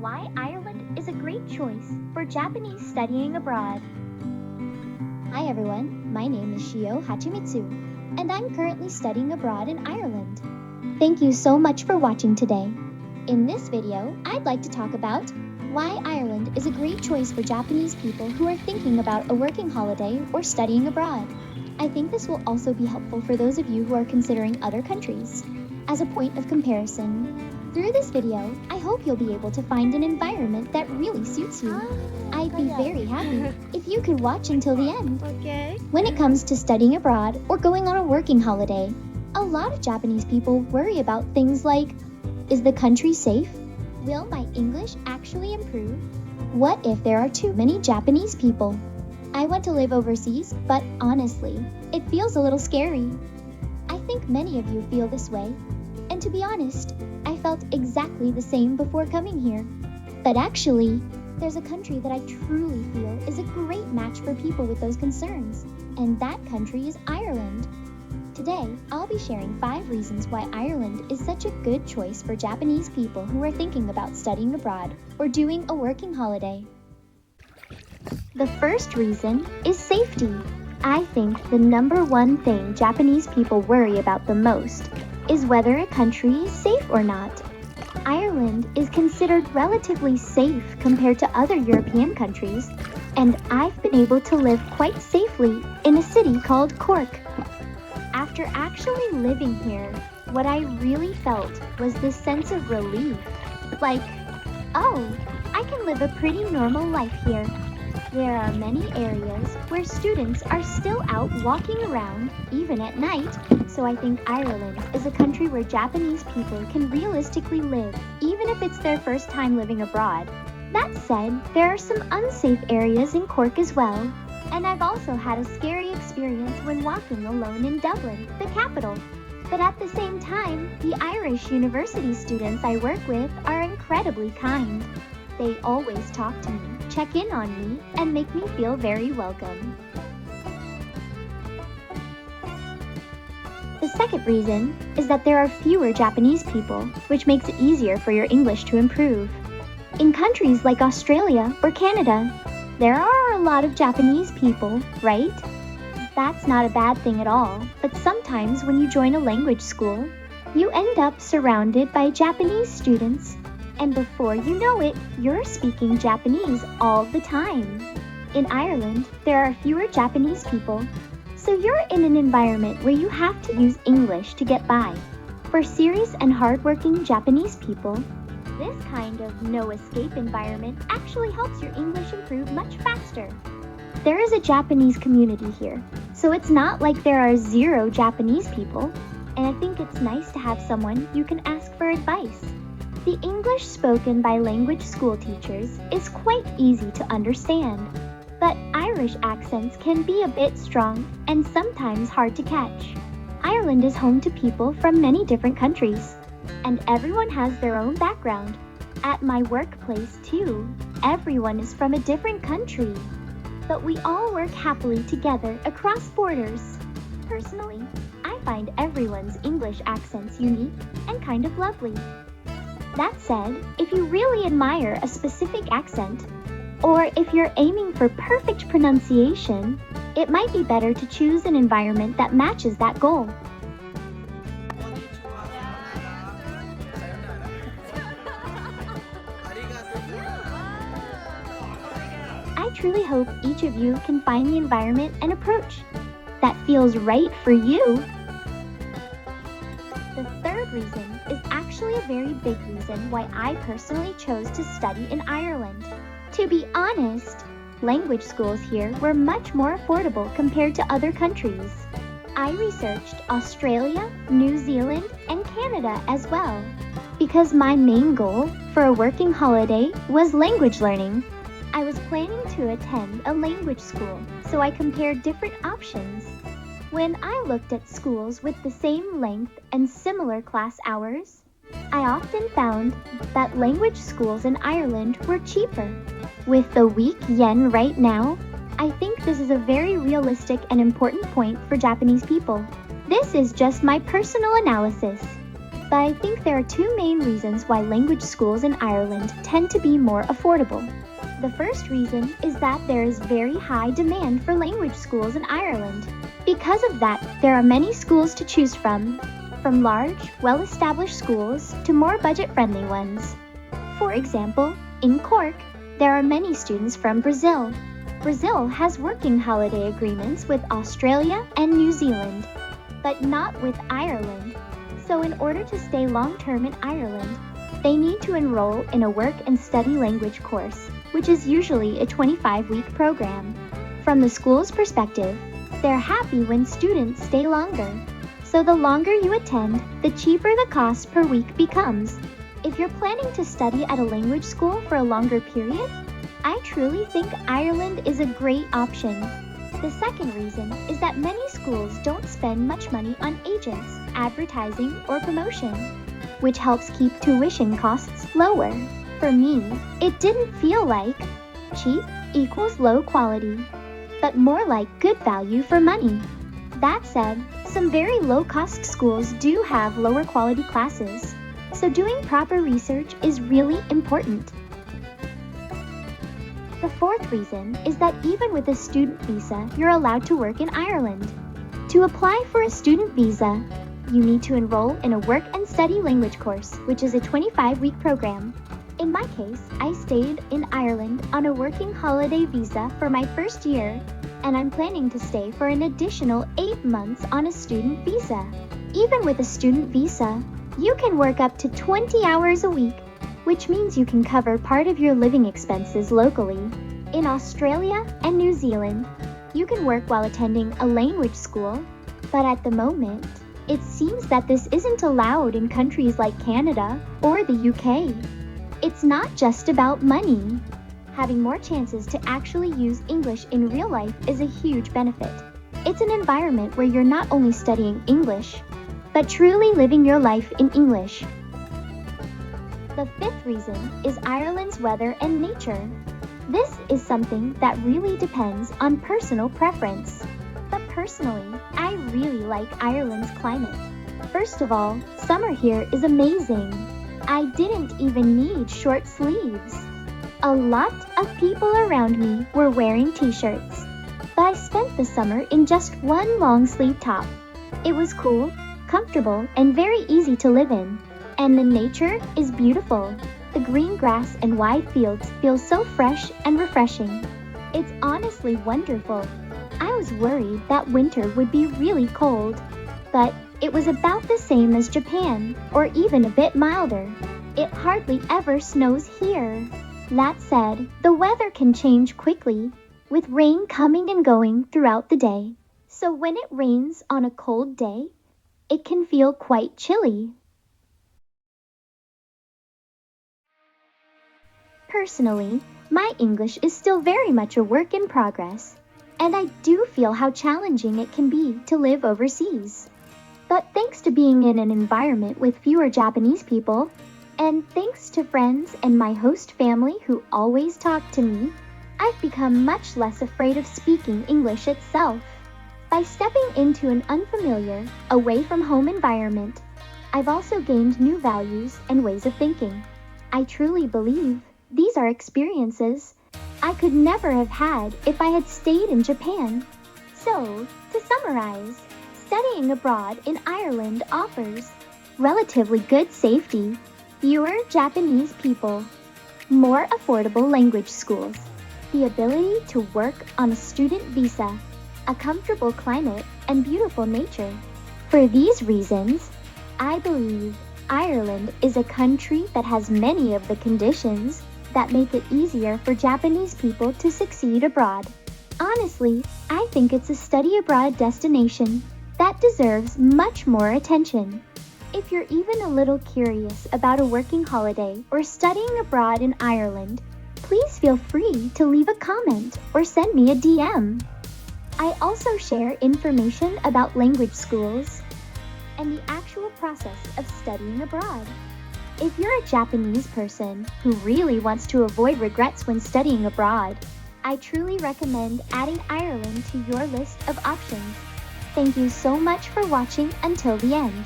why Ireland is a great choice for Japanese studying abroad. Hi everyone, my name is Shio Honey, and I'm currently studying abroad in Ireland. Thank you so much for watching today. In this video, I'd like to talk about why Ireland is a great choice for Japanese people who are thinking about a working holiday or studying abroad. I think this will also be helpful for those of you who are considering other countries. As a point of comparison, through this video, I hope you'll be able to find an environment that really suits you. I'd be very happy if you could watch until the end. Okay. When it comes to studying abroad or going on a working holiday, a lot of Japanese people worry about things like, is the country safe? Will my English actually improve? What if there are too many Japanese people? I want to live overseas, but honestly, it feels a little scary. I think many of you feel this way. And to be honest, I felt exactly the same before coming here. But actually, there's a country that I truly feel is a great match for people with those concerns, and that country is Ireland. Today, I'll be sharing 5 reasons why Ireland is such a good choice for Japanese people who are thinking about studying abroad or doing a working holiday. The first reason is safety. I think the number one thing Japanese people worry about the most is whether a country is safe or not. Ireland is considered relatively safe compared to other European countries, and I've been able to live quite safely in a city called Cork. After actually living here, what I really felt was this sense of relief. Like, oh, I can live a pretty normal life here. There are many areas where students are still out walking around, even at night, so I think Ireland is a country where Japanese people can realistically live, even if it's their first time living abroad. That said, there are some unsafe areas in Cork as well, and I've also had a scary experience when walking alone in Dublin, the capital. But at the same time, the Irish university students I work with are incredibly kind. They always talk to me, check in on me, and make me feel very welcome. The second reason is that there are fewer Japanese people, which makes it easier for your English to improve. In countries like Australia or Canada, there are a lot of Japanese people, right? That's not a bad thing at all, but sometimes when you join a language school, you end up surrounded by Japanese students, and before you know it, you're speaking Japanese all the time. In Ireland, there are fewer Japanese people, so you're in an environment where you have to use English to get by. For serious and hardworking Japanese people, this kind of no-escape environment actually helps your English improve much faster. There is a Japanese community here, so it's not like there are 0 Japanese people, and I think it's nice to have someone you can ask for advice. The English spoken by language school teachers is quite easy to understand, but Irish accents can be a bit strong and sometimes hard to catch. Ireland is home to people from many different countries, and everyone has their own background. At my workplace too, everyone is from a different country, but we all work happily together across borders. Personally, I find everyone's English accents unique and kind of lovely. That said, if you really admire a specific accent, or if you're aiming for perfect pronunciation, it might be better to choose an environment that matches that goal. I truly hope each of you can find the environment and approach that feels right for you. The third reason is actually a very big reason why I personally chose to study in Ireland. To be honest, language schools here were much more affordable compared to other countries. I researched Australia, New Zealand, and Canada as well, because my main goal for a working holiday was language learning. I was planning to attend a language school, so I compared different options. When I looked at schools with the same length and similar class hours, I often found that language schools in Ireland were cheaper. With the weak yen right now, I think this is a very realistic and important point for Japanese people. This is just my personal analysis, but I think there are two main reasons why language schools in Ireland tend to be more affordable. The first reason is that there is very high demand for language schools in Ireland. Because of that, there are many schools to choose from large, well-established schools to more budget-friendly ones. For example, in Cork, there are many students from Brazil. Brazil has working holiday agreements with Australia and New Zealand, but not with Ireland. So in order to stay long-term in Ireland, they need to enroll in a work and study language course, which is usually a 25-week program. From the school's perspective, they're happy when students stay longer. So the longer you attend, the cheaper the cost per week becomes. If you're planning to study at a language school for a longer period, I truly think Ireland is a great option. The second reason is that many schools don't spend much money on agents, advertising, or promotion, which helps keep tuition costs lower. For me, it didn't feel like cheap equals low quality, but more like good value for money. That said, some very low-cost schools do have lower quality classes, so doing proper research is really important. The fourth reason is that even with a student visa, you're allowed to work in Ireland. To apply for a student visa, you need to enroll in a work and study language course, which is a 25-week program. In my case, I stayed in Ireland on a working holiday visa for my first year, and I'm planning to stay for an additional 8 months on a student visa. Even with a student visa, you can work up to 20 hours a week, which means you can cover part of your living expenses locally. In Australia and New Zealand, you can work while attending a language school, but at the moment, it seems that this isn't allowed in countries like Canada or the UK. It's not just about money. Having more chances to actually use English in real life is a huge benefit. It's an environment where you're not only studying English, but truly living your life in English. The fifth reason is Ireland's weather and nature. This is something that really depends on personal preference. But personally, I really like Ireland's climate. First of all, summer here is amazing. I didn't even need short sleeves. A lot of people around me were wearing t-shirts, but I spent the summer in just one long sleeve top. It was cool, comfortable, and very easy to live in. And the nature is beautiful. The green grass and wide fields feel so fresh and refreshing. It's honestly wonderful. I was worried that winter would be really cold, but it was about the same as Japan, or even a bit milder. It hardly ever snows here. That said, the weather can change quickly, with rain coming and going throughout the day. So when it rains on a cold day, it can feel quite chilly. Personally, my English is still very much a work in progress, and I do feel how challenging it can be to live overseas. But thanks to being in an environment with fewer Japanese people, and thanks to friends and my host family who always talk to me, I've become much less afraid of speaking English itself. By stepping into an unfamiliar, away-from-home environment, I've also gained new values and ways of thinking. I truly believe these are experiences I could never have had if I had stayed in Japan. So, to summarize, studying abroad in Ireland offers relatively good safety, fewer Japanese people, more affordable language schools, the ability to work on a student visa, a comfortable climate, and beautiful nature. For these reasons, I believe Ireland is a country that has many of the conditions that make it easier for Japanese people to succeed abroad. Honestly, I think it's a study abroad destination that deserves much more attention. If you're even a little curious about a working holiday or studying abroad in Ireland, please feel free to leave a comment or send me a DM. I also share information about language schools and the actual process of studying abroad. If you're a Japanese person who really wants to avoid regrets when studying abroad, I truly recommend adding Ireland to your list of options. Thank you so much for watching until the end.